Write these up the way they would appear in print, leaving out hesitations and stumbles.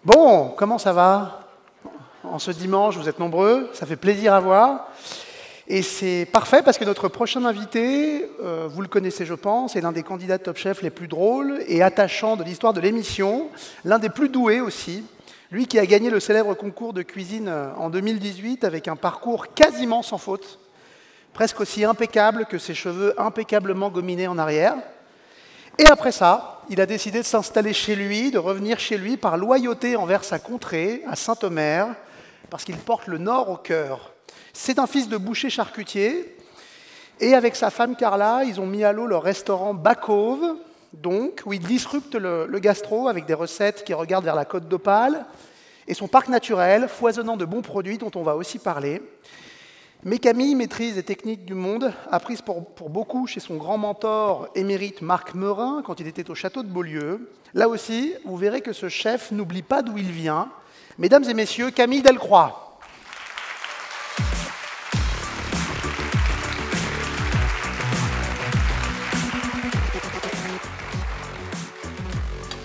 Bon, comment ça va? En ce dimanche, vous êtes nombreux, ça fait plaisir à voir. Et c'est parfait parce que notre prochain invité, vous le connaissez je pense, est l'un des candidats de Top Chef les plus drôles et attachants de l'histoire de l'émission, l'un des plus doués aussi. Lui qui a gagné le célèbre concours de cuisine en 2018 avec un parcours quasiment sans faute, presque aussi impeccable que ses cheveux impeccablement gominés en arrière. Et après ça, il a décidé de s'installer chez lui, de revenir chez lui par loyauté envers sa contrée, à Saint-Omer, parce qu'il porte le Nord au cœur. C'est un fils de boucher charcutier, et avec sa femme Carla, ils ont mis à l'eau leur restaurant Bacove, donc, où ils disruptent le gastro avec des recettes qui regardent vers la Côte d'Opale, et son parc naturel, foisonnant de bons produits dont on va aussi parler. Mais Camille maîtrise les techniques du monde, apprises pour beaucoup chez son grand mentor émérite Marc Meurin, quand il était au château de Beaulieu. Là aussi, vous verrez que ce chef n'oublie pas d'où il vient. Mesdames et messieurs, Camille Delcroix.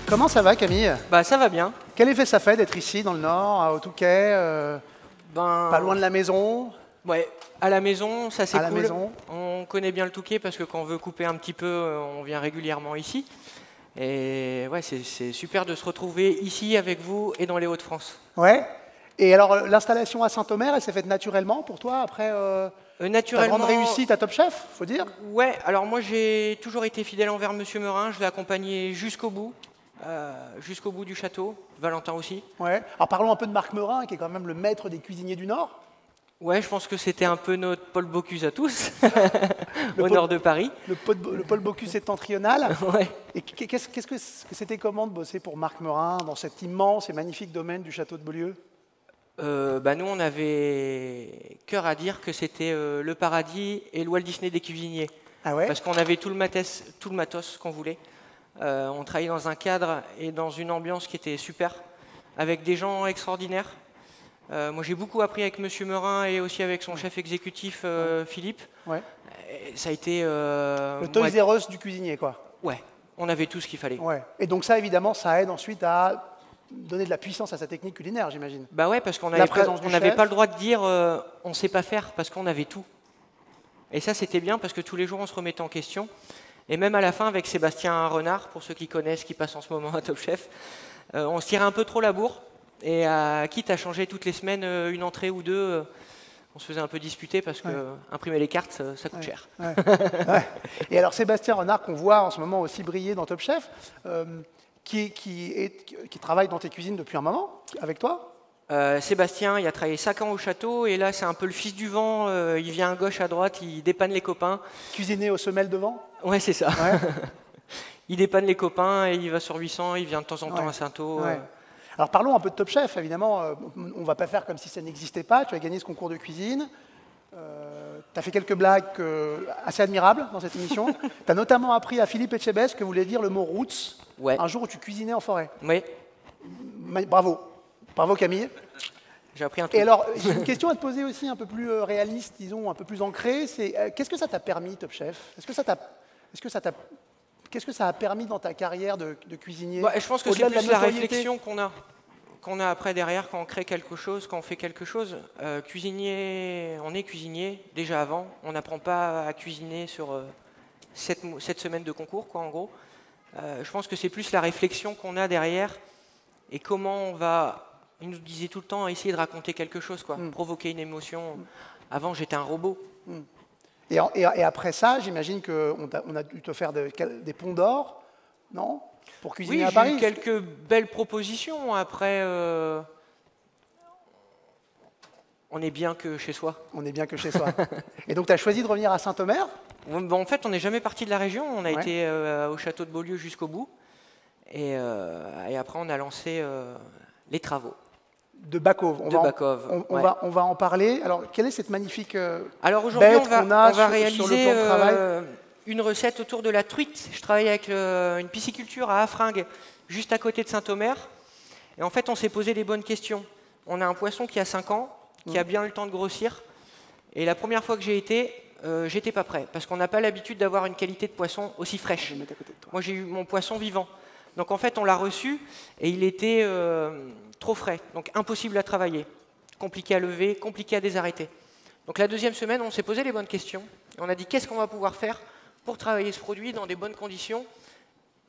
Comment ça va, Camille? Bah ça va bien. Quel effet ça fait d'être ici, dans le Nord, à Haut-Touquet, pas loin de la maison? Ouais, à la maison, ça c'est cool. À la maison. On connaît bien le Touquet parce que quand on veut couper un petit peu, on vient régulièrement ici. Et ouais, c'est super de se retrouver ici avec vous et dans les Hauts-de-France. Ouais. Et alors, l'installation à Saint-Omer, elle s'est faite naturellement pour toi après naturellement, ta grande réussite à Top Chef, faut dire? Ouais, alors moi j'ai toujours été fidèle envers Monsieur Meurin, je l'ai accompagné jusqu'au bout du château, Valentin aussi. Ouais. Alors parlons un peu de Marc Meurin, qui est quand même le maître des cuisiniers du Nord. Ouais, je pense que c'était un peu notre Paul Bocuse à tous, au nord de Paris. Le Paul Bocuse septentrional. Ouais. Et qu'est-ce que c'était comment de bosser pour Marc Meurin dans cet immense et magnifique domaine du château de Beaulieu? Nous, on avait cœur à dire que c'était le paradis et le Walt Disney des cuisiniers. Ah ouais? Parce qu'on avait tout le matos qu'on voulait. On travaillait dans un cadre et dans une ambiance qui était super, avec des gens extraordinaires. Moi, j'ai beaucoup appris avec Monsieur Meurin et aussi avec son chef exécutif, Philippe. Ouais. Et ça a été... le Toys R Us du cuisinier, quoi. Ouais, on avait tout ce qu'il fallait. Ouais. Et donc ça, évidemment, ça aide ensuite à donner de la puissance à sa technique culinaire, j'imagine. Bah ouais, parce qu'on n'avait pas le droit de dire on ne sait pas faire, parce qu'on avait tout. Et ça, c'était bien, parce que tous les jours, on se remettait en question. Et même à la fin, avec Sébastien Renard, pour ceux qui connaissent, qui passent en ce moment à Top Chef, on se tirait un peu trop la bourre. Et quitte à changer toutes les semaines une entrée ou deux, on se faisait un peu disputer parce que imprimer les cartes, ça coûte cher. Ouais. Ouais. Et alors Sébastien Renard, qu'on voit en ce moment aussi briller dans Top Chef, qui travaille dans tes cuisines depuis un moment, avec toi? Sébastien, il a travaillé 5 ans au château et là c'est un peu le fils du vent, il vient à gauche, à droite, il dépanne les copains. Cuisiner aux semelles de vent? Ouais, c'est ça. Ouais. Il dépanne les copains et il va sur 800, il vient de temps en temps à Saint-Au. Ouais. Alors parlons un peu de Top Chef, évidemment, on ne va pas faire comme si ça n'existait pas, tu as gagné ce concours de cuisine, tu as fait quelques blagues assez admirables dans cette émission, tu as notamment appris à Philippe Etchebest que voulait dire le mot roots, un jour où tu cuisinais en forêt. Oui. Bravo, bravo Camille. J'ai appris un truc. Et alors, j'ai une question à te poser aussi un peu plus réaliste, disons, un peu plus ancrée, c'est qu'est-ce que ça t'a permis Top Chef? Qu'est-ce que ça a permis dans ta carrière de cuisinier? Je pense que c'est plus la réflexion qu'on a après derrière quand on crée quelque chose, quand on fait quelque chose. Cuisinier, on est cuisinier déjà avant. On n'apprend pas à cuisiner sur 7 semaines de concours, quoi, en gros. Je pense que c'est plus la réflexion qu'on a derrière et comment on va... Il nous disait tout le temps essayer de raconter quelque chose, quoi, provoquer une émotion. Avant, j'étais un robot. Et après ça, j'imagine qu'on a dû te faire des ponts d'or, non? Pour cuisiner à Paris. Oui, j'ai eu quelques belles propositions. Après, on est bien que chez soi. On est bien que chez soi. Et donc, tu as choisi de revenir à Saint-Omer? En fait, on n'est jamais parti de la région. On a été au château de Beaulieu jusqu'au bout. Et après, on a lancé les travaux. De Bacove. On va en parler. Alors, quelle est cette magnifique Alors aujourd'hui, on va réaliser sur le plan de travail une recette autour de la truite. Je travaille avec une pisciculture à Affringues, juste à côté de Saint-Omer. Et en fait, on s'est posé les bonnes questions. On a un poisson qui a 5 ans, qui a bien eu le temps de grossir. Et la première fois que j'ai été, j'étais pas prêt, parce qu'on n'a pas l'habitude d'avoir une qualité de poisson aussi fraîche. Moi, j'ai eu mon poisson vivant. Donc en fait, on l'a reçu et il était trop frais, donc impossible à travailler, compliqué à lever, compliqué à désarrêter. Donc la deuxième semaine, on s'est posé les bonnes questions. On a dit qu'est-ce qu'on va pouvoir faire pour travailler ce produit dans des bonnes conditions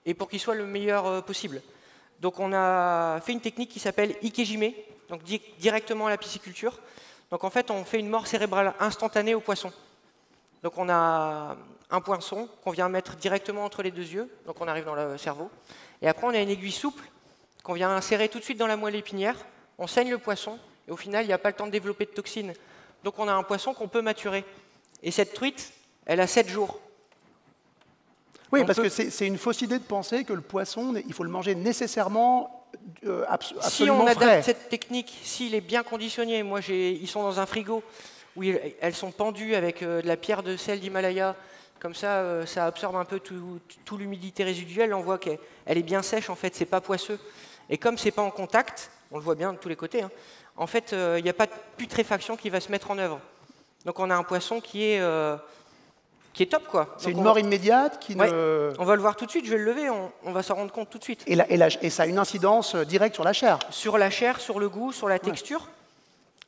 et pour qu'il soit le meilleur possible. Donc on a fait une technique qui s'appelle Ikejime, donc directement à la pisciculture. Donc en fait, on fait une mort cérébrale instantanée au poisson. Donc on a un poinçon qu'on vient mettre directement entre les deux yeux, donc on arrive dans le cerveau. Et après, on a une aiguille souple qu'on vient insérer tout de suite dans la moelle épinière. On saigne le poisson et au final, il n'y a pas le temps de développer de toxines. Donc on a un poisson qu'on peut maturer. Et cette truite, elle a 7 jours. Oui, parce que c'est une fausse idée de penser que le poisson, il faut le manger nécessairement absolument si on frais. adapte cette technique, s'il est bien conditionné, moi ils sont dans un frigo où elles sont pendues avec de la pierre de sel d'Himalaya, comme ça, ça absorbe un peu tout l'humidité résiduelle, on voit qu'elle est bien sèche, en fait, c'est pas poisseux. Et comme c'est pas en contact, on le voit bien de tous les côtés, hein, en fait, il n'y a pas de putréfaction qui va se mettre en œuvre. Donc on a un poisson qui est top, quoi. C'est une mort immédiate qui ne... On va le voir tout de suite, je vais le lever, on va s'en rendre compte tout de suite. Et ça a une incidence directe sur la chair. Sur la chair, sur le goût, sur la texture.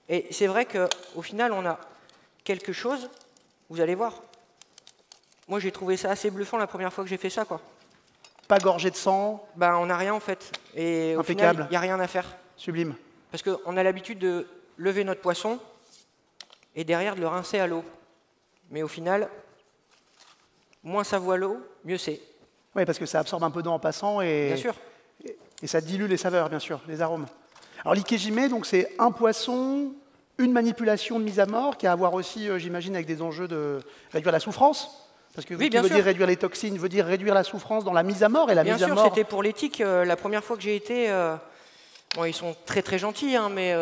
Et c'est vrai qu'au final, on a quelque chose, vous allez voir. Moi, j'ai trouvé ça assez bluffant la première fois que j'ai fait ça, quoi. Pas gorgé de sang. Ben, on n'a rien, en fait. Et au final, il n'y a rien à faire. Sublime. Parce qu'on a l'habitude de lever notre poisson et derrière de le rincer à l'eau. Mais au final, moins ça voit l'eau, mieux c'est. Oui, parce que ça absorbe un peu d'eau en passant et, bien sûr. Et ça dilue les saveurs, bien sûr, les arômes. Alors l'ikejime, donc c'est un poisson, une manipulation de mise à mort qui a à voir aussi, j'imagine, avec des enjeux de réduire la souffrance. Parce que oui, qui veut dire réduire les toxines, veut dire réduire la souffrance dans la mise à mort. Et la bien mise à sûr, mort... c'était pour l'éthique. La première fois que j'ai été... bon, ils sont très très gentils, hein, mais...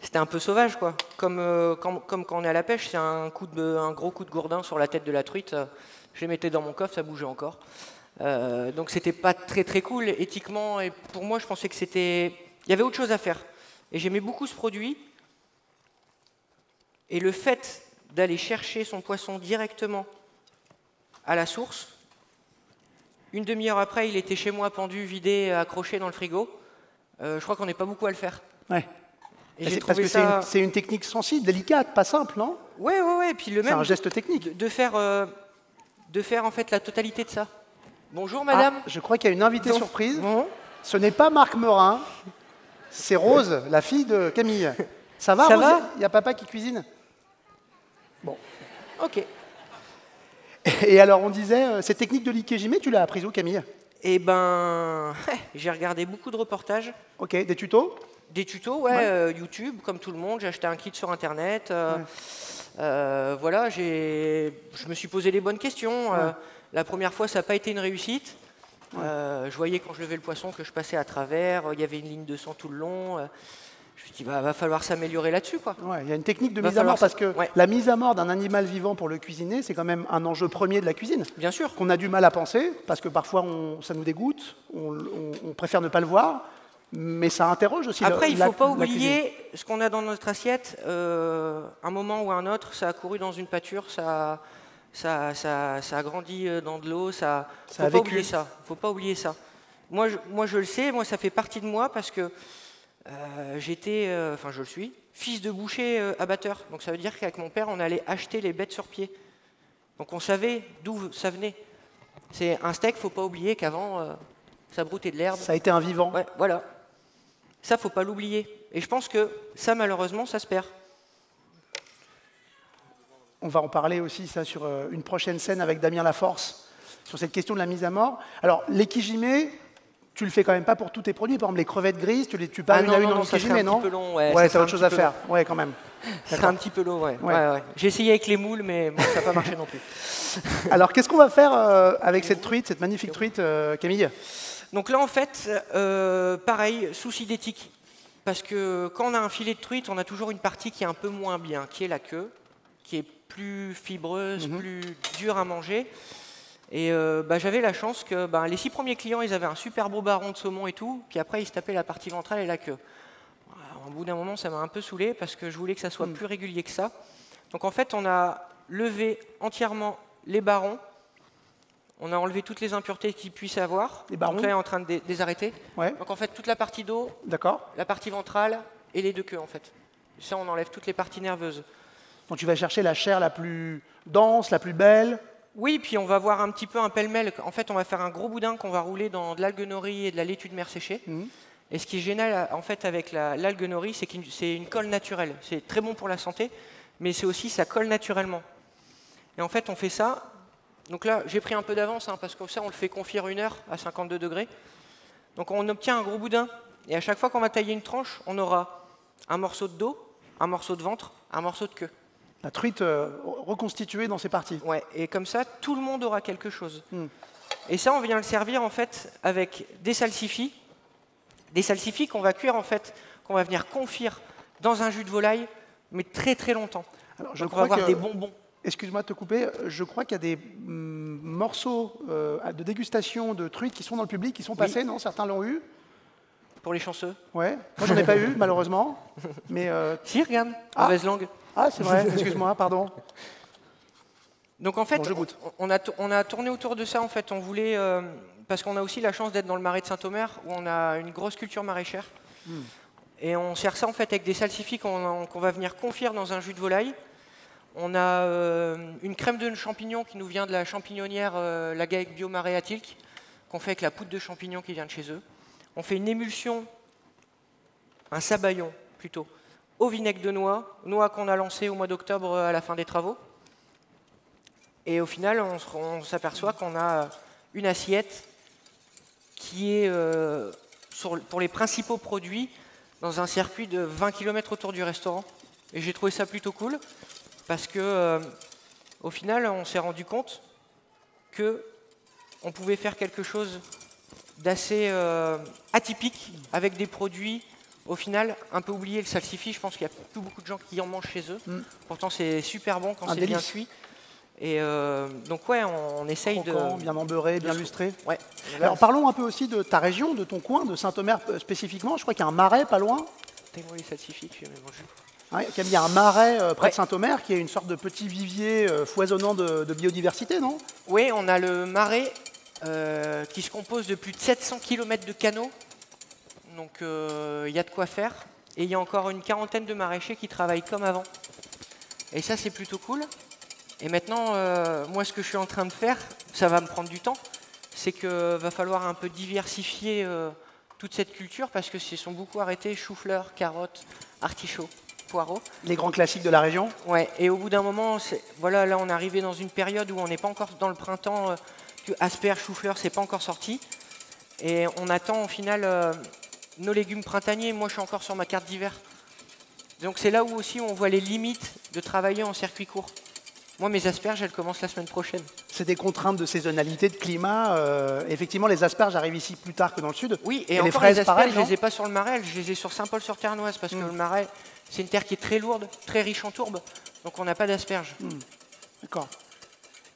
c'était un peu sauvage, quoi. Comme quand on est à la pêche, c'est un gros coup de gourdin sur la tête de la truite. Je les mettais dans mon coffre, ça bougeait encore. Donc c'était pas très très cool éthiquement. Et pour moi, je pensais que c'était... Il y avait autre chose à faire. Et j'aimais beaucoup ce produit. Et le fait d'aller chercher son poisson directement à la source, une demi-heure après, il était chez moi pendu, vidé, accroché dans le frigo. Je crois qu'on n'est pas beaucoup à le faire. Ouais. Et parce que c'est une technique sensible, délicate, pas simple, non? Ouais. Et puis le même. C'est un geste technique. De faire en fait la totalité de ça. Bonjour madame. Je crois qu'il y a une invitée surprise. Ce n'est pas Marc Meurin, c'est Rose, la fille de Camille. Ça va, Rose? Il y a papa qui cuisine? Bon. Ok. Et alors on disait, cette technique de l'ikejime, tu l'as apprise où, Camille? Eh ben, j'ai regardé beaucoup de reportages. Ok, des tutos? Des tutos, ouais. YouTube, comme tout le monde. J'ai acheté un kit sur Internet. Voilà, je me suis posé les bonnes questions. La première fois, ça n'a pas été une réussite. Je voyais quand je levais le poisson que je passais à travers. Il y avait une ligne de sang tout le long. Je me suis dit, va falloir s'améliorer là-dessus, quoi. Ouais, il y a une technique de mise à mort parce que la mise à mort d'un animal vivant pour le cuisiner, c'est quand même un enjeu premier de la cuisine. Bien sûr. Qu'on a du mal à penser parce que parfois ça nous dégoûte, on préfère ne pas le voir. Mais ça interroge aussi. Après, il ne faut pas oublier ce qu'on a dans notre assiette. Un moment ou un autre, ça a couru dans une pâture, ça a grandi dans de l'eau. Faut pas oublier ça. Faut pas oublier ça. Moi, je le sais. Moi, ça fait partie de moi parce que j'étais, enfin, je le suis, fils de boucher abatteur. Donc, ça veut dire qu'avec mon père, on allait acheter les bêtes sur pied. Donc, on savait d'où ça venait. C'est un steak. Faut pas oublier qu'avant, ça broutait de l'herbe. Ça a été un vivant. Ouais, voilà. Ça, faut pas l'oublier. Et je pense que ça, malheureusement, ça se perd. On va en parler aussi, ça, sur une prochaine scène avec Damien Laforce, sur cette question de la mise à mort. Alors, l'ikejime, tu le fais quand même pas pour tous tes produits. Par exemple, les crevettes grises, tu les tues pas une à une dans l'ikejime, non? Un petit peu long, ouais. Ouais, t'as autre chose à faire. Ouais, quand même. Ça serait un petit peu long, ouais. J'ai essayé avec les moules, mais bon, ça n'a pas marché non plus. Alors, qu'est-ce qu'on va faire avec cette truite, cette magnifique truite, Camille? Donc là, en fait, pareil, souci d'éthique. Parce que quand on a un filet de truite, on a toujours une partie qui est un peu moins bien, qui est la queue, qui est plus fibreuse, plus dure à manger. Et j'avais la chance que les 6 premiers clients, ils avaient un super beau baron de saumon et tout, puis après, ils se tapaient la partie ventrale et la queue. Au bout d'un moment, ça m'a un peu saoulé parce que je voulais que ça soit plus régulier que ça. Donc en fait, on a levé entièrement les barons. On a enlevé toutes les impuretés qu'il puisse avoir. Les barons. Donc là, il est en train de les arrêter. Ouais. Donc en fait, toute la partie dos, D'accord. la partie ventrale et les deux queues en fait. Ça, on enlève toutes les parties nerveuses. Donc tu vas chercher la chair la plus dense, la plus belle. Oui, puis on va voir un petit peu un pêle-mêle. En fait, on va faire un gros boudin qu'on va rouler dans de l'algue nori et de la laitue de mer séchée. Et ce qui est génial en fait avec l'algue nori, c'est que c'est une colle naturelle. C'est très bon pour la santé, mais c'est aussi ça colle naturellement. Et en fait, on fait ça. Donc là, j'ai pris un peu d'avance parce que ça, on le fait confire 1 heure à 52 degrés. Donc on obtient un gros boudin. Et à chaque fois qu'on va tailler une tranche, on aura un morceau de dos, un morceau de ventre, un morceau de queue. La truite reconstituée dans ses parties. Ouais, et comme ça, tout le monde aura quelque chose. Et ça, on vient le servir en fait avec des salsifis qu'on va cuire en fait, qu'on va venir confire dans un jus de volaille, mais très très longtemps. Alors, donc on va avoir des bonbons. Excuse-moi de te couper, je crois qu'il y a des morceaux de dégustation de truite qui sont dans le public, qui sont passés, non? Certains l'ont eu. Pour les chanceux. Ouais. Moi, j'en ai pas eu, malheureusement. Mais si, regarde, mauvaise langue. Ah, c'est vrai, excuse-moi, pardon. Donc en fait, bon, je goûte. On a tourné autour de ça, en fait. On voulait, parce qu'on a aussi la chance d'être dans le marais de Saint-Omer, où on a une grosse culture maraîchère. Et on sert ça, en fait, avec des salsifis qu'on va venir confire dans un jus de volaille. On a une crème de champignons qui nous vient de la champignonnière la GAEC Bio Marais à Tilk, qu'on fait avec la poudre de champignons qui vient de chez eux. On fait une émulsion, un sabayon plutôt, au vinaigre de noix qu'on a lancé au mois d'octobre à la fin des travaux. Et au final, on s'aperçoit qu'on a une assiette qui est, pour les principaux produits, dans un circuit de 20 km autour du restaurant. Et j'ai trouvé ça plutôt cool, parce que au final, on s'est rendu compte qu'on pouvait faire quelque chose d'assez atypique avec des produits, au final, un peu oubliés. Le salsifis, je pense qu'il n'y a plus beaucoup de gens qui en mangent chez eux. Pourtant, c'est super bon quand c'est bien cuit. Et donc, ouais, on essaye croquant, bien embeurré, bien lustré. Ouais. Alors, parlons un peu aussi de ta région, de ton coin, de Saint-Omer spécifiquement. Je crois qu'il y a un marais pas loin. T'aimes les salsifis, tu aimes manger. Ouais, il y a un marais près de Saint-Omer qui est une sorte de petit vivier foisonnant de biodiversité, non? Oui, on a le marais qui se compose de plus de 700 km de canaux. Donc il y a de quoi faire. Et il y a encore une quarantaine de maraîchers qui travaillent comme avant. Et ça, c'est plutôt cool. Et maintenant, moi, ce que je suis en train de faire, ça va me prendre du temps, c'est qu'il va falloir un peu diversifier toute cette culture parce que se sont beaucoup arrêtés choux-fleurs, carottes, artichauts, poireaux. Les grands classiques de la région. Ouais. Et au bout d'un moment, voilà, là, on est arrivé dans une période où on n'est pas encore dans le printemps. Asperges, chou-fleur, c'est pas encore sorti. Et on attend au final nos légumes printaniers. Moi, je suis encore sur ma carte d'hiver. Donc c'est là où aussi on voit les limites de travailler en circuit court. Moi, mes asperges, elles commencent la semaine prochaine. C'est des contraintes de saisonnalité, de climat. Effectivement, les asperges arrivent ici plus tard que dans le sud. Oui, et les encore fraises, les asperges, pareil, je les ai pas sur le marais, je les ai sur Saint-Paul-sur-Ternoise parce que le marais, c'est une terre qui est très lourde, très riche en tourbe. Donc on n'a pas d'asperges. D'accord.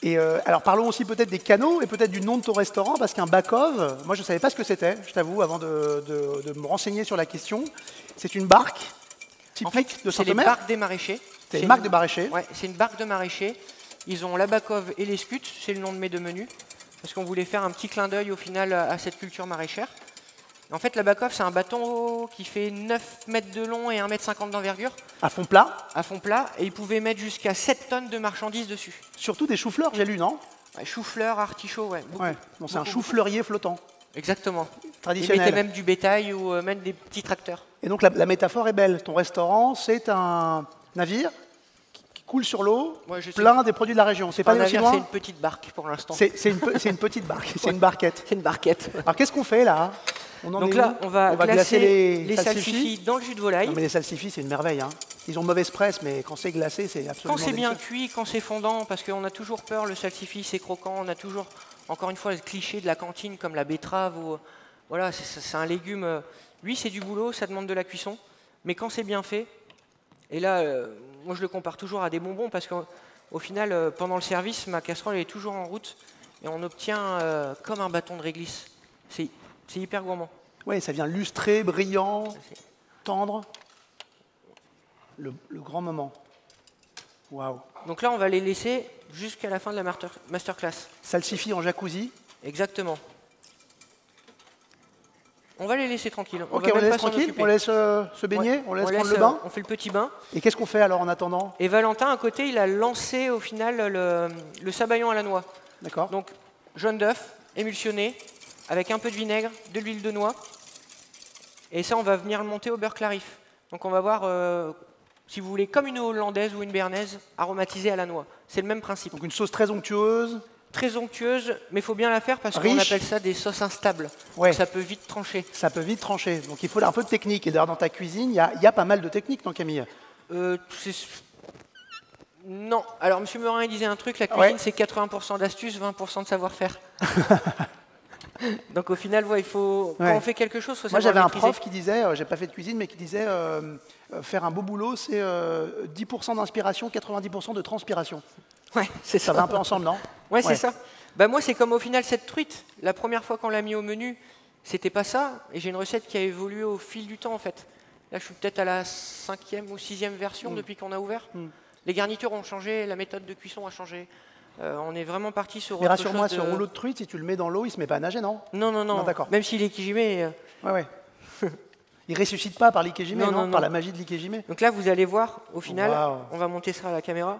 Et alors parlons aussi peut-être des canaux et peut-être du nom de ton restaurant, parce qu'un back-off, moi je ne savais pas ce que c'était, je t'avoue, avant de me renseigner sur la question. C'est une barque typique de Saint-Omer. C'est les barques des maraîchers. C'est une marque de maraîchers. Ouais, c'est une barque de maraîchers. Ils ont la back-off et les scuts, c'est le nom de mes deux menus, parce qu'on voulait faire un petit clin d'œil au final à cette culture maraîchère. En fait, la back-off, c'est un bateau qui fait 9 mètres de long et 1,50 m d'envergure. À fond plat. À fond plat, et il pouvait mettre jusqu'à 7 tonnes de marchandises dessus. Surtout des choux-fleurs, j'ai lu, non? Ouais, chou-fleur, artichaut, ouais. C'est un chou-fleurier flottant. Exactement. Traditionnel. Ils mettaient même du bétail ou même des petits tracteurs. Et donc la métaphore est belle. Ton restaurant, c'est un navire qui coule sur l'eau, plein des produits de la région. C'est pas un navire, c'est une petite barque pour l'instant. C'est une petite barque, c'est une barquette. C'est une barquette. Alors qu'est-ce qu'on fait là? Donc là, on va glacer les salsifis dans le jus de volaille. Non, mais les salsifis, c'est une merveille. Hein. Ils ont mauvaise presse, mais quand c'est glacé, c'est absolument Quand c'est bien délicieux. cuit, quand c'est fondant, parce qu'on a toujours peur, le salsifis, c'est croquant. On a toujours, encore une fois, le cliché de la cantine, comme la betterave. Voilà, c'est un légume. Lui, c'est du boulot, ça demande de la cuisson. Mais quand c'est bien fait, et là, moi, je le compare toujours à des bonbons, parce qu'au final, pendant le service, ma casserole est toujours en route, et on obtient comme un bâton de réglisse. C'est hyper gourmand. Oui, ça vient lustré, brillant, tendre. Le grand moment. Waouh. Donc là, on va les laisser jusqu'à la fin de la masterclass. Salsifis en jacuzzi. Exactement. On va les laisser tranquilles. Ok, on les laisse tranquilles, on laisse se baigner, ouais, on laisse prendre le bain. On fait le petit bain. Et qu'est-ce qu'on fait alors en attendant? Et Valentin, à côté, il a lancé au final le sabayon à la noix. D'accord. Donc, jaune d'œuf, émulsionné, avec un peu de vinaigre, de l'huile de noix. Et ça, on va venir le monter au beurre clarif. Donc on va voir, si vous voulez, comme une hollandaise ou une béarnaise, aromatisée à la noix. C'est le même principe. Donc une sauce très onctueuse. Très onctueuse, mais il faut bien la faire parce qu'on appelle ça des sauces instables. Ouais. Ça peut vite trancher. Ça peut vite trancher. Donc il faut un peu de technique. Et d'ailleurs, dans ta cuisine, il y a pas mal de techniques, non, Camille? Non. Alors, M. Morin, il disait un truc, la cuisine, c'est 80% d'astuce, 20% de savoir-faire. Donc au final, il faut, quand on fait quelque chose, il faut savoir Moi, j'avais un maîtriser. prof qui disait, j'ai pas fait de cuisine, mais qui disait faire un beau boulot, c'est 10% d'inspiration, 90% de transpiration. Ouais, c'est ça. Ça va un peu ensemble, non? Ouais, c'est ça. Bah, moi, c'est comme au final cette truite. La première fois qu'on l'a mis au menu, c'était pas ça. Et j'ai une recette qui a évolué au fil du temps, en fait. Là, je suis peut-être à la 5e ou 6e version depuis qu'on a ouvert. Les garnitures ont changé, la méthode de cuisson a changé. On est vraiment parti sur. Mais rassure-moi, ce rouleau de truite, si tu le mets dans l'eau, il se met pas à nager, non? Non, non, non. D'accord. Même s'il est kijimé. Ouais. Il ressuscite pas par l'ikejime, non, par la magie de l'ikejime. Donc là, vous allez voir, au final, Wow. on va monter ça à la caméra.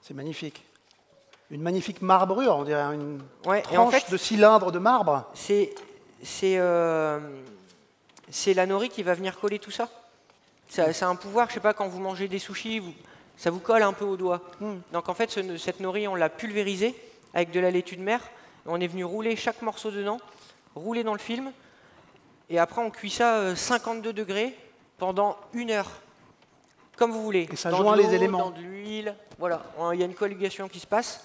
C'est magnifique. Une magnifique marbrure, on dirait une tranche et en fait, de cylindre de marbre. C'est la nori qui va venir coller tout ça. Ça a un pouvoir, je sais pas, quand vous mangez des sushis, ça vous colle un peu au doigt. Donc en fait, cette nori, on l'a pulvérisée avec de la laitue de mer. On est venu rouler chaque morceau dedans, rouler dans le film. Et après, on cuit ça 52 degrés pendant 1 heure. Comme vous voulez. Et ça dans joint de l'eau, les éléments. dans de l'huile. Voilà, il y a une coagulation qui se passe.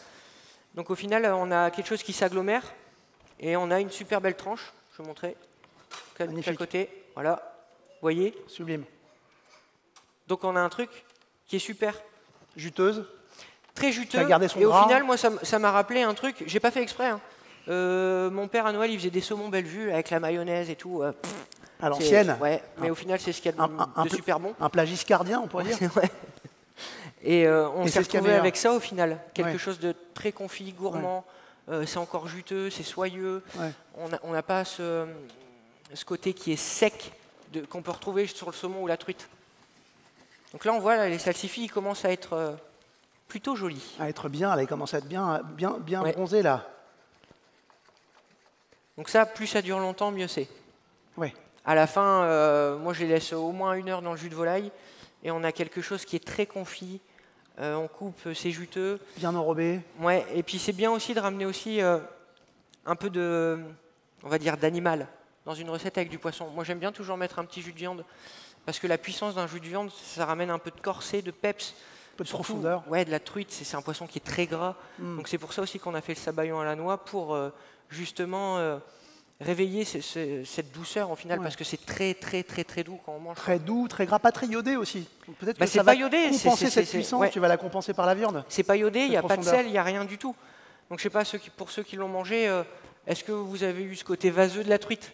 Donc au final, on a quelque chose qui s'agglomère. Et on a une super belle tranche. Je vais montrer. Quel côté. Voilà. Vous voyez? Sublime. Donc on a un truc qui est super. Juteuse. Très juteux. Ça a gardé son et au gras. final, moi, ça m'a rappelé un truc. J'ai pas fait exprès. Hein. Mon père à Noël, il faisait des saumons Bellevue avec la mayonnaise et tout. À l'ancienne. Ouais, mais au final, c'est ce qu'il y a de super bon. Un plat giscardien, on pourrait dire. Ouais. Et on s'est retrouvé meilleur. avec ça au final. Quelque chose de très confit, gourmand. C'est encore juteux, c'est soyeux. Ouais. On n'a pas ce côté qui est sec qu'on peut retrouver sur le saumon ou la truite. Donc là, on voit, les salsifis, ils commencent à être plutôt jolis. À être bien, elle commence à être bien bronzée là. Donc ça, plus ça dure longtemps, mieux c'est. Ouais. À la fin, moi, je les laisse au moins 1 heure dans le jus de volaille. Et on a quelque chose qui est très confit. On coupe, c'est juteux. Bien enrobé. Ouais, et puis c'est bien aussi de ramener aussi un peu de, on va dire, d'animal dans une recette avec du poisson. Moi, j'aime bien toujours mettre un petit jus de viande parce que la puissance d'un jus de viande, ça ramène un peu de corset, de peps. Un peu de Surtout, profondeur. Ouais, de la truite, c'est un poisson qui est très gras. Donc c'est pour ça aussi qu'on a fait le sabayon à la noix pour justement réveiller cette douceur au final parce que c'est très très très très doux quand on mange. Très doux, très gras, pas très iodé aussi. Peut-être que c'est ça pas va iodé, compenser cette puissance, tu vas la compenser par la viande. C'est pas iodé, il n'y a pas de profondeur. sel, il n'y a rien du tout. Donc je sais pas, pour ceux qui l'ont mangé, est-ce que vous avez eu ce côté vaseux de la truite?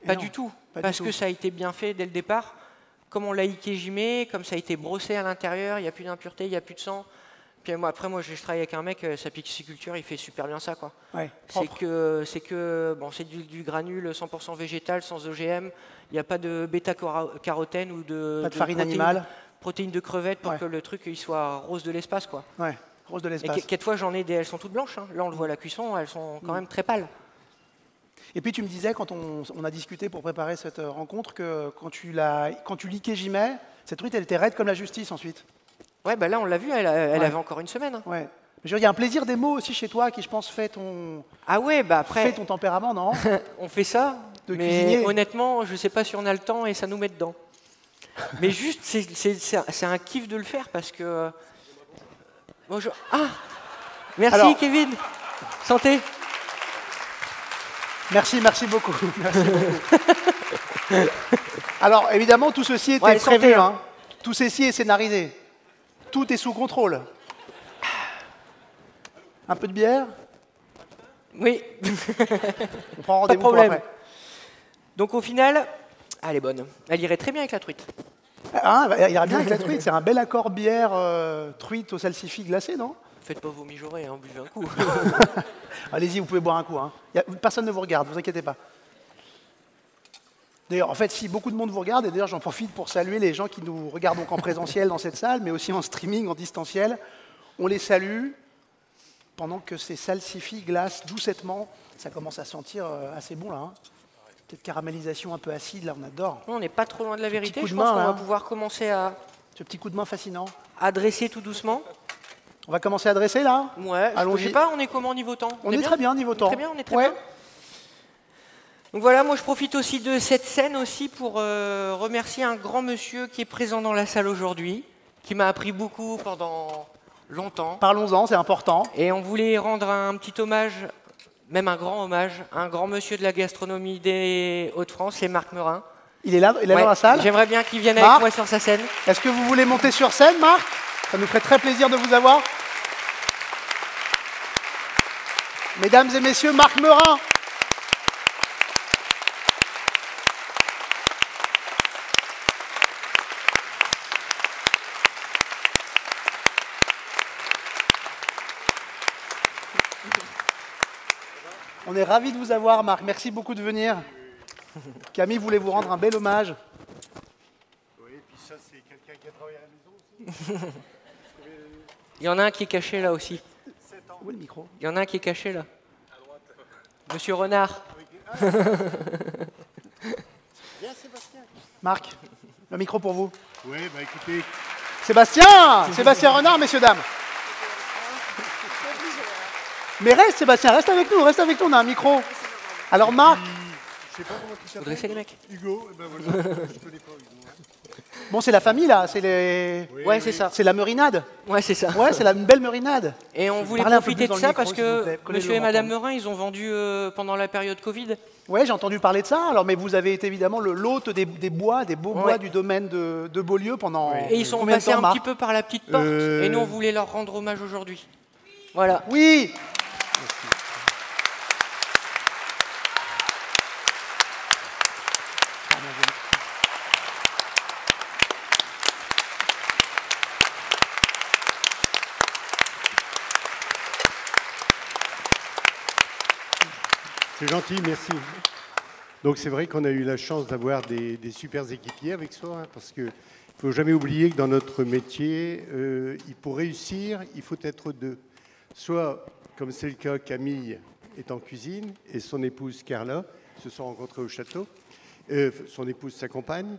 Pas du tout, parce que ça a été bien fait dès le départ. Comme on l'a ikejimé, comme ça a été brossé à l'intérieur, il n'y a plus d'impureté, il n'y a plus de sang. Puis après, moi, je travaille avec un mec, sa pisciculture, il fait super bien ça, quoi. Ouais, c'est du granule 100% végétal, sans OGM. Il n'y a pas de bêta-carotène ou pas de farine animale. Protéines de crevettes pour que le truc il soit rose de l'espace, quoi. Ouais, rose de l'espace. Et quelquefois, elles sont toutes blanches. Hein. Là, on le voit à la cuisson, elles sont quand même très pâles. Et puis tu me disais, quand on a discuté pour préparer cette rencontre, que quand tu l'ikejimais, cette truite, elle était raide comme la justice ensuite. Ouais, bah là, on l'a vu, elle avait encore 1 semaine. Hein. Ouais. Il y a un plaisir des mots aussi chez toi qui, je pense, fait ton tempérament, non? On fait ça, mais cuisinier. Honnêtement, je ne sais pas si on a le temps et ça nous met dedans. Mais juste, c'est un kiff de le faire parce que... Bonjour. Ah, merci alors, Kevin. Santé. Merci beaucoup. Merci beaucoup. Alors, évidemment, tout ceci était prévu. Hein. Tout ceci est scénarisé. Tout est sous contrôle. Un peu de bière? Oui. On prend rendez-vous pour après. Donc au final, elle est bonne. Elle irait très bien avec la truite. Ah, il ira bien avec la truite. C'est un bel accord bière truite au salsifis glacé, non? Faites pas vos mijaurées, hein, buvez un coup. Allez-y, vous pouvez boire un coup. Hein. Personne ne vous regarde, ne vous inquiétez pas. D'ailleurs, en fait, si beaucoup de monde vous regarde, et d'ailleurs j'en profite pour saluer les gens qui nous regardent donc en présentiel dans cette salle, mais aussi en streaming, en distanciel, on les salue pendant que ces salsifis glacent doucettement. Ça commence à sentir assez bon là. Hein. Peut-être caramélisation un peu acide, là, on adore. On n'est pas trop loin de la vérité, je de pense main, qu'on là. va pouvoir commencer à Ce petit coup de main fascinant. adresser tout doucement. On va commencer à dresser là? Ouais, je sais pas, on est comment niveau temps? On est très bien niveau temps. Très bien, on est très Ouais. bien. Donc voilà, moi je profite aussi de cette scène aussi pour remercier un grand monsieur qui est présent dans la salle aujourd'hui, qui m'a appris beaucoup pendant longtemps. Parlons-en, c'est important. Et on voulait rendre un petit hommage, même un grand hommage, à un grand monsieur de la gastronomie des Hauts-de-France, c'est Marc Meurin. Il est là dans la salle? J'aimerais bien qu'il vienne Marc, avec moi sur sa scène. Est-ce que vous voulez monter sur scène, Marc? Ça nous ferait très plaisir de vous avoir. Mesdames et messieurs, Marc Meurin. On est ravis de vous avoir, Marc. Merci beaucoup de venir. Camille voulait vous rendre un bel hommage. Oui, et puis ça, c'est quelqu'un qui a travaillé à la maison aussi. Il y en a un qui est caché là aussi. Où est le micro? Il y en a un qui est caché là. Monsieur Renard. Bien, Sébastien. Marc, le micro pour vous. Oui, bah écoutez, Sébastien Renard, messieurs, dames. Mais reste, Sébastien, reste avec nous, on a un micro. Alors, Marc, je sais pas comment tu Faut s'appelles. dresser les mecs. Hugo, eh ben voilà, je connais pas Hugo. Hein. bon, c'est la famille, là, c'est les... Oui, Ouais, oui. c'est ça. C'est la meurinade. Ouais, c'est ça. Ouais, c'est une belle meurinade. Et on voulait Parlez un peu profiter plus de dans le ça micro, parce s'il vous que plaît. Collez-le monsieur et au madame menton. Meurin, ils ont vendu pendant la période Covid. Ouais, j'ai entendu parler de ça. Alors, mais vous avez été évidemment l'hôte des bois, des beaux bois Ouais. du domaine de Beaulieu pendant Et ils sont combien de passés temps, un Marc petit peu par la petite porte. Et nous, on voulait leur rendre hommage aujourd'hui. Voilà. Oui. C'est gentil, merci. Donc c'est vrai qu'on a eu la chance d'avoir des super équipiers avec soi, hein, parce qu'il ne faut jamais oublier que dans notre métier, pour réussir, il faut être deux. Soit, comme c'est le cas, Camille est en cuisine et son épouse Carla se sont rencontrés au château. Son épouse, sa compagne,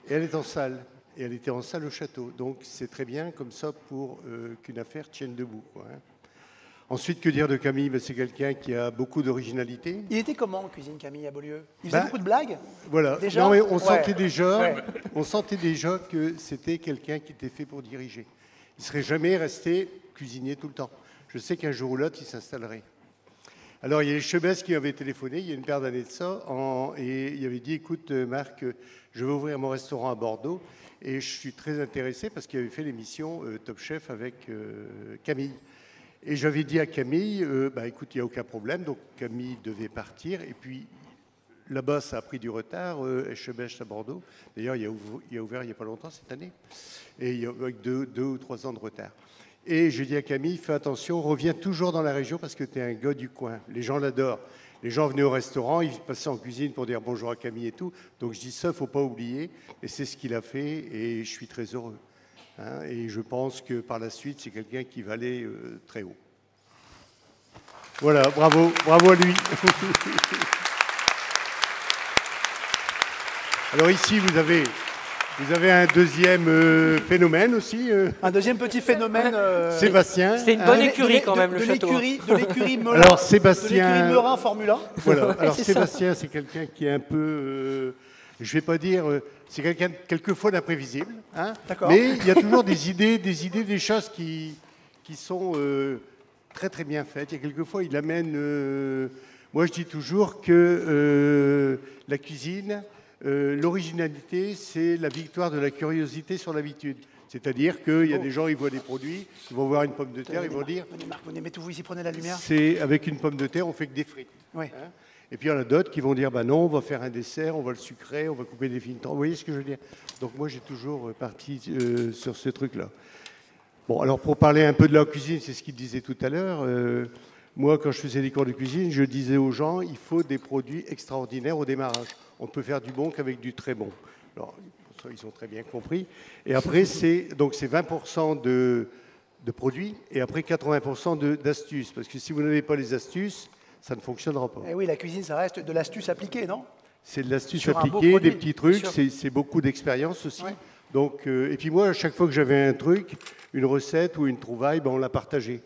et elle est en salle. Et elle était en salle au château. Donc c'est très bien comme ça pour qu'une affaire tienne debout, quoi, hein. Ensuite, que dire de Camille? Ben, c'est quelqu'un qui a beaucoup d'originalité. Il était comment en cuisine, Camille, à Beaulieu? Il faisait Bah, beaucoup de blagues? Voilà. Déjà? Non, mais on Ouais. sentait déjà que c'était quelqu'un qui était fait pour diriger. Il ne serait jamais resté cuisinier tout le temps. Je sais qu'un jour ou l'autre, il s'installerait. Alors, il y a les Chebès qui m'avaient téléphoné il y a une paire d'années de ça, et il avait dit, écoute, Marc, je vais ouvrir mon restaurant à Bordeaux, et je suis très intéressé parce qu'il avait fait l'émission Top Chef avec Camille. Et j'avais dit à Camille, bah, écoute, il n'y a aucun problème. Donc Camille devait partir. Et puis là-bas, ça a pris du retard, Eschebech à Bordeaux. D'ailleurs, il a ouvert il n'y a pas longtemps cette année. Et avec deux ou 3 ans de retard. Et je dis à Camille, fais attention, reviens toujours dans la région parce que tu es un gars du coin. Les gens l'adorent. Les gens venaient au restaurant, ils passaient en cuisine pour dire bonjour à Camille et tout. Donc je dis ça, il ne faut pas oublier. Et c'est ce qu'il a fait et je suis très heureux. Hein, et je pense que par la suite, c'est quelqu'un qui va aller très haut. Voilà, bravo à lui. Alors ici, vous avez un deuxième phénomène aussi. Un deuxième petit phénomène. Sébastien. C'était une bonne écurie quand même, le de château. De l'écurie Meurin. Alors Sébastien. De l'écurie Meurin Formule 1. Voilà. Alors C'est ça. Sébastien, c'est quelqu'un qui est un peu, je ne vais pas dire, c'est quelqu'un quelquefois d'imprévisible, hein, D'accord. mais il y a toujours des idées, des choses qui sont très très bien faites. Il y a quelquefois, il amène. Moi, je dis toujours que la cuisine, l'originalité, c'est la victoire de la curiosité sur l'habitude. C'est-à-dire qu'il y a des gens, ils voient des produits, ils vont voir une pomme de terre, ils vont dire. Venez, Marc, venez, mettez-vous ici, prenez la lumière. C'est avec une pomme de terre, on fait que des frites. Oui. Hein. Et puis il y en a d'autres qui vont dire, bah non, on va faire un dessert, on va le sucrer, on va couper des fines tranches. Vous voyez ce que je veux dire? Donc moi, j'ai toujours parti sur ce truc-là. Bon, alors pour parler un peu de la cuisine, c'est ce qu'il disait tout à l'heure. Moi, quand je faisais des cours de cuisine, je disais aux gens, il faut des produits extraordinaires au démarrage. On ne peut faire du bon qu'avec du très bon. Alors, ça, ils ont très bien compris. Et après, c'est 20% de produits et après 80% d'astuces. Parce que si vous n'avez pas les astuces, ça ne fonctionnera pas. Et oui, la cuisine, ça reste de l'astuce appliquée, non? C'est de l'astuce Sur un beau appliquée, produit, des petits trucs, bien sûr. c'est beaucoup d'expérience aussi. Ouais. Donc, et puis moi, à chaque fois que j'avais un truc, une recette ou une trouvaille, ben, on l'a partagée.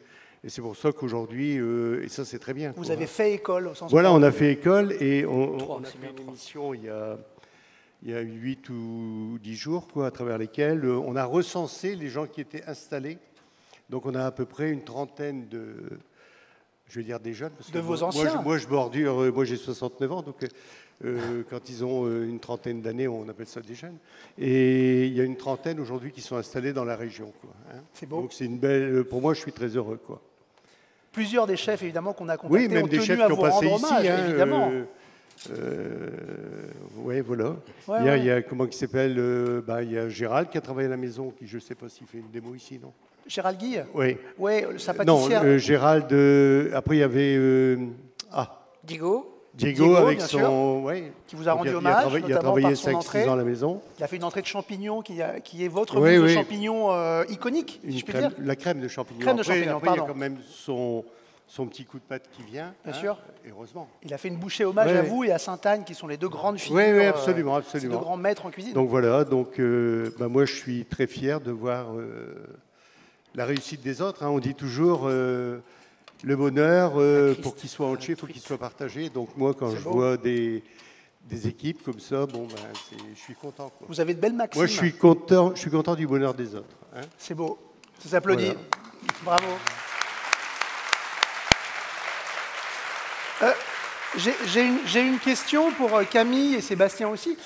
Et c'est pour ça qu'aujourd'hui, et ça c'est très bien. Vous avez fait école au sens Voilà, propre. on a fait école et on a c'est fait bien, une 3. émission il y a 8 ou 10 jours, quoi, à travers lesquels on a recensé les gens qui étaient installés. Donc on a à peu près une trentaine de, je vais dire des jeunes. Parce De que vos anciens. Moi je bordure, moi j'ai 69 ans, donc quand ils ont une trentaine d'années, on appelle ça des jeunes. Et il y a une trentaine aujourd'hui qui sont installés dans la région, quoi, hein. C'est beau. Donc c'est une belle, pour moi je suis très heureux, quoi. Plusieurs des chefs, évidemment, qu'on a contactés Oui, même ont des tenu chefs à qui ont vous passé rendre ici, hommage, hein, évidemment. Oui, voilà. Ouais, Il y a comment il s'appelle il y a Gérald qui a travaillé à la maison, qui je ne sais pas s'il fait une démo ici, non? Gérald Guy. Oui. Oui, sa Non, pâtissière. Gérald. Après, il y avait Diego, Diego avec bien son. sûr, Ouais. qui vous a Donc, rendu il hommage, il a notamment travaillé par son 5-6 entrée. ans à la maison. Il a fait une entrée de champignons qui est votre Oui, mousse de oui. champignons iconique, si je puis dire. La crème de champignons. Crème de Après, champignons, après, il y a pardon. quand même son petit coup de patte qui vient. Bien sûr. Heureusement. Il a fait une bouchée hommage Ouais. à vous et à Sainte-Anne, qui sont les deux grandes figures. Oui, oui, absolument, Ces absolument. deux grands maîtres en cuisine. Donc voilà, donc moi je suis très fier de voir la réussite des autres, hein. On dit toujours le bonheur, pour qu'il soit entier, il faut qu'il soit partagé. Donc moi quand C'est je beau. vois des équipes comme ça, bon ben je suis content, quoi. Vous avez de belles maximes. Moi je suis content du bonheur des autres, hein. C'est beau. Ça s'applaudit. Voilà. Bravo. J'ai une question pour Camille et Sébastien aussi.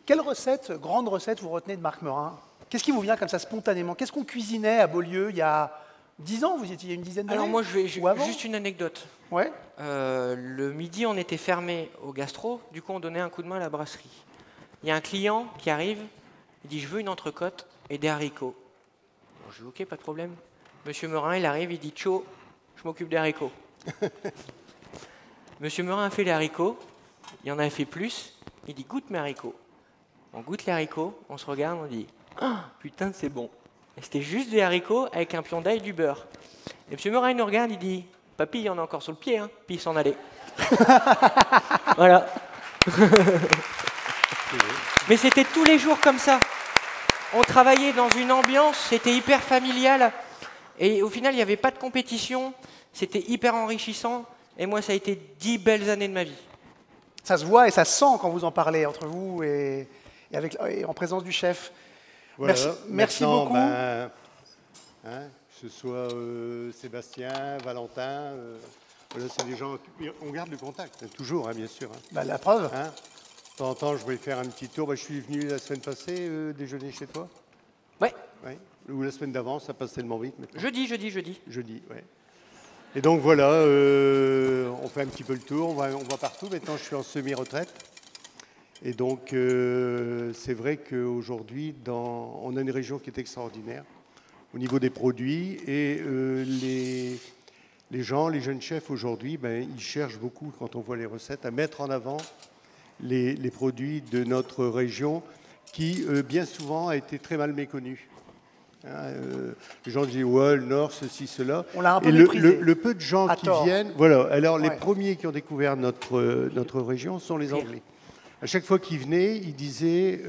Quelle recette, grande recette, vous retenez de Marc Meurin? Qu'est-ce qui vous vient comme ça spontanément? Qu'est-ce qu'on cuisinait à Beaulieu il y a 10 ans? Vous y étiez il y a une dizaine d'années? Alors moi, Ou avant? juste une anecdote. Ouais. Le midi, on était fermé au gastro, du coup, on donnait un coup de main à la brasserie. Il y a un client qui arrive, il dit « Je veux une entrecôte et des haricots ». Bon, je dis « Ok, pas de problème ». Monsieur Meurin, il arrive, il dit « Tcho, je m'occupe des haricots ». Monsieur Meurin a fait les haricots, il en a fait plus, il dit « Goûte mes haricots ». On goûte les haricots, on se regarde, on dit « Ah, putain, c'est bon ». Et c'était juste des haricots avec un pion d'ail et du beurre. Et monsieur Meurin, il nous regarde, il dit « Papy, il y en a encore sur le pied, hein ». Puis il s'en allait. Voilà. Mais c'était tous les jours comme ça. On travaillait dans une ambiance, c'était hyper familial. Et au final, il n'y avait pas de compétition. C'était hyper enrichissant. Et moi, ça a été 10 belles années de ma vie. Ça se voit et ça se sent quand vous en parlez entre vous et en présence du chef. Voilà. Merci Maintenant, beaucoup. ben, hein, que ce soit Sébastien, Valentin, voilà, c'est des gens. On garde le contact, toujours, hein, bien sûr, hein. Bah, la preuve. Hein, de temps en temps, je vais faire un petit tour. Ben, je suis venu la semaine passée déjeuner chez toi. Ouais, Ouais. Ou la semaine d'avant, ça passe tellement vite maintenant. jeudi. Jeudi, ouais. Et donc voilà, on fait un petit peu le tour, on va partout. Maintenant, je suis en semi-retraite. Et donc, c'est vrai qu'aujourd'hui, on a une région qui est extraordinaire au niveau des produits. Et les gens, les jeunes chefs aujourd'hui, ben, ils cherchent beaucoup, quand on voit les recettes, à mettre en avant les produits de notre région qui, bien souvent, a été très mal méconnu. Les gens disent ouais, le Nord, ceci, cela. On l'a un peu et méprisé. le peu de gens À qui tort. viennent, voilà. Alors les Ouais. premiers qui ont découvert notre région sont les Anglais. À chaque fois qu'ils venaient, ils disaient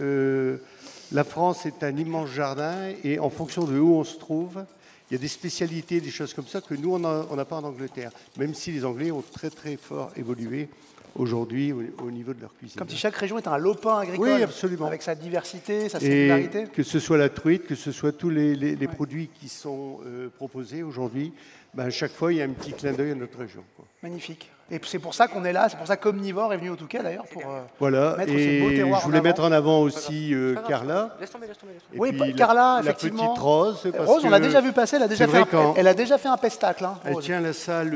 la France est un immense jardin et en fonction de où on se trouve, il y a des spécialités, des choses comme ça que nous on n'a pas en Angleterre. Même si les Anglais ont très très fort évolué aujourd'hui au niveau de leur cuisine. Comme si chaque région était un lopin agricole. Oui, absolument. Avec sa diversité, sa Et singularité. que ce soit la truite, que ce soit tous les produits qui sont proposés aujourd'hui, ben, à chaque fois, il y a un petit clin d'œil à notre région, quoi. Magnifique. Et c'est pour ça qu'on est là, c'est pour ça qu'Omnivore est venu au Touquet d'ailleurs, pour voilà. mettre Et ces beaux terroirs je voulais en mettre avant. en avant aussi Carla. Laisse tomber. Et Oui, puis Carla, la effectivement. petite Rose. parce Rose, on l'a que déjà vu passer, elle a déjà fait un pestacle. Hein, elle Rose. tient la salle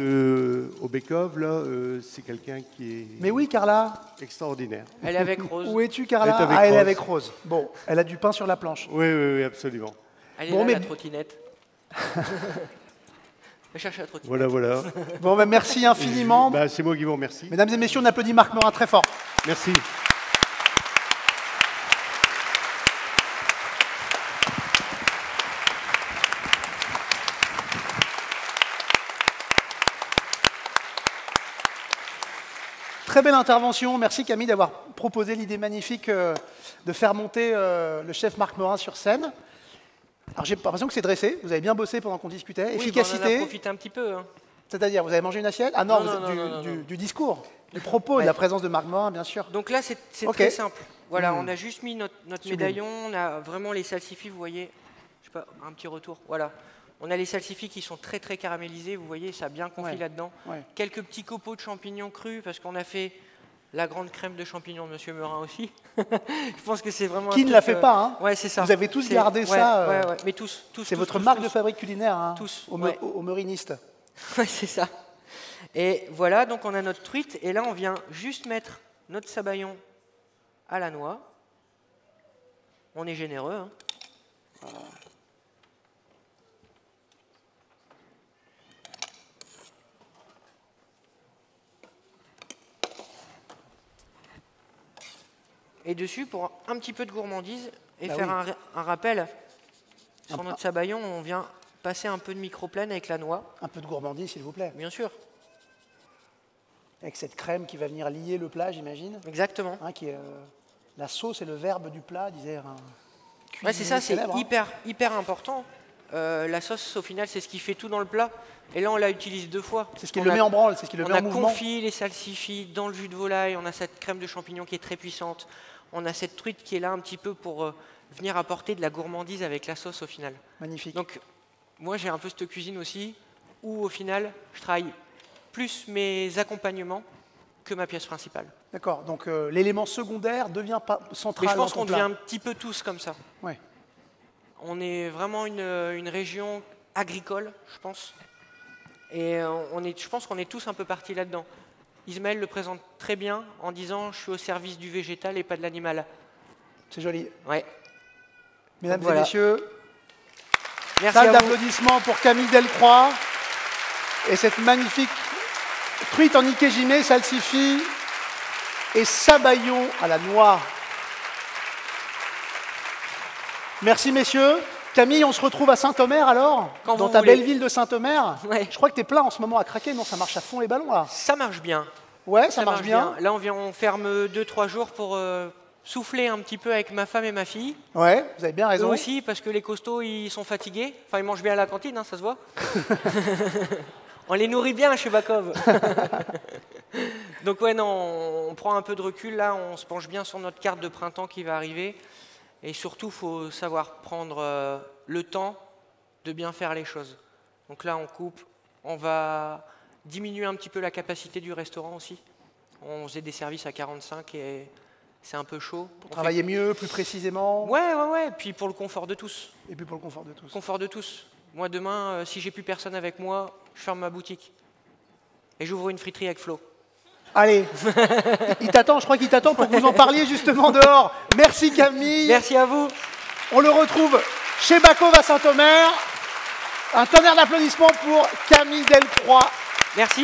au Bekov, là. C'est quelqu'un qui est Mais oui, Carla, extraordinaire. Elle est avec Rose. où es-tu, Carla? Elle est avec Elle est Rose. avec Rose. Bon, elle a du pain sur la planche. Oui, absolument. Elle est Bon, là, mais- la trottinette. Je cherche la trottinette. Voilà. Bon, ben, merci infiniment. Bah, c'est moi qui vous remercie. Mesdames et messieurs, on applaudit Marc Morin très fort. Merci. Très belle intervention. Merci Camille d'avoir proposé l'idée magnifique de faire monter le chef Marc Morin sur scène. Alors j'ai l'impression que c'est dressé. Vous avez bien bossé pendant qu'on discutait. Oui, on en a Efficacité, profité un petit peu. Hein. c'est-à-dire vous avez mangé une assiette? Ah non, Non, vous non, êtes non, non. du discours, du propos, de Ouais. la présence de Marc Morin, bien sûr. Donc là, c'est Ok. très simple. Voilà, Hmm. on a juste mis notre Sublime. médaillon, on a vraiment les salsifis, vous voyez, je sais pas, un petit retour, voilà. On a les salsifis qui sont très très caramélisés, vous voyez, ça a bien confit Ouais. là-dedans. Ouais. Quelques petits copeaux de champignons crus, parce qu'on a fait la grande crème de champignons de Monsieur Morin aussi. Je pense que c'est vraiment Qui un ne la truc, fait pas, hein? Ouais, c'est ça. Vous avez tous C'est- gardé ouais, ça, Ouais, mais tous. C'est votre marque de fabrique culinaire, hein, Tous, aux ouais. merinistes. Ouais, c'est ça. Et voilà, donc on a notre truite, et là on vient juste mettre notre sabayon à la noix. On est généreux. Hein. Et dessus, pour un petit peu de gourmandise, et Bah faire oui. un rappel, sur notre sabayon, on vient passer un peu de microplane avec la noix, Un peu de gourmandise, s'il vous plaît. bien sûr. Avec cette crème qui va venir lier le plat, j'imagine. Exactement. Hein, qui est, la sauce est le verbe du plat, disait un Ouais, c'est ça, c'est cuisinier célèbre, hein. hyper important. La sauce, au final, c'est ce qui fait tout dans le plat. Et là, on la utilise deux fois. C'est ce qui le met en branle, c'est ce qui le On met en a mouvement. confit les salsifis dans le jus de volaille, on a cette crème de champignons qui est très puissante, on a cette truite qui est là un petit peu pour venir apporter de la gourmandise avec la sauce au final. Magnifique. Donc, moi, j'ai un peu cette cuisine aussi, où au final, je travaille plus mes accompagnements que ma pièce principale. D'accord, donc l'élément secondaire devient pas central Mais je pense dans ton qu'on plat. devient un petit peu tous comme ça. Ouais. On est vraiment une région agricole, je pense. Et je pense qu'on est tous un peu partis là-dedans. Ismaël le présente très bien en disant « je suis au service du végétal et pas de l'animal C'est joli. ». Ouais. Mesdames Voilà. et messieurs, Merci salle à vous. d'applaudissements pour Camille Delcroix et cette magnifique truite en ikejime, salsifis et sabayon à la noix. Merci messieurs. Camille, on se retrouve à Saint-Omer alors, Quand dans vous ta voulez. belle ville de Saint-Omer. Ouais. Je crois que tu es plein en ce moment à craquer, non? Ça marche à fond les ballons là. Ça marche bien. Ouais, ça marche bien. Là, on ferme 2-3 jours pour souffler un petit peu avec ma femme et ma fille. Ouais, vous avez bien Eux raison. aussi, parce que les costauds, ils sont fatigués. Enfin, ils mangent bien à la cantine, hein, ça se voit. On les nourrit bien chez Bakov. Donc ouais, non, on prend un peu de recul là, on se penche bien sur notre carte de printemps qui va arriver. Et surtout, il faut savoir prendre le temps de bien faire les choses. Donc là, on coupe, on va diminuer un petit peu la capacité du restaurant aussi. On faisait des services à 45 et c'est un peu chaud. On Travailler mieux, plus précisément, fait- Ouais, puis pour le confort de tous. et puis pour le confort de tous. Confort de tous. Moi, demain, si j'ai plus personne avec moi, je ferme ma boutique. Et j'ouvre une friterie avec Flo. Allez, il t'attend, je crois qu'il t'attend pour que vous en parliez justement dehors. Merci Camille. Merci à vous. On le retrouve chez Bakov à Saint-Omer. Un tonnerre d'applaudissements pour Camille Delcroix. Merci.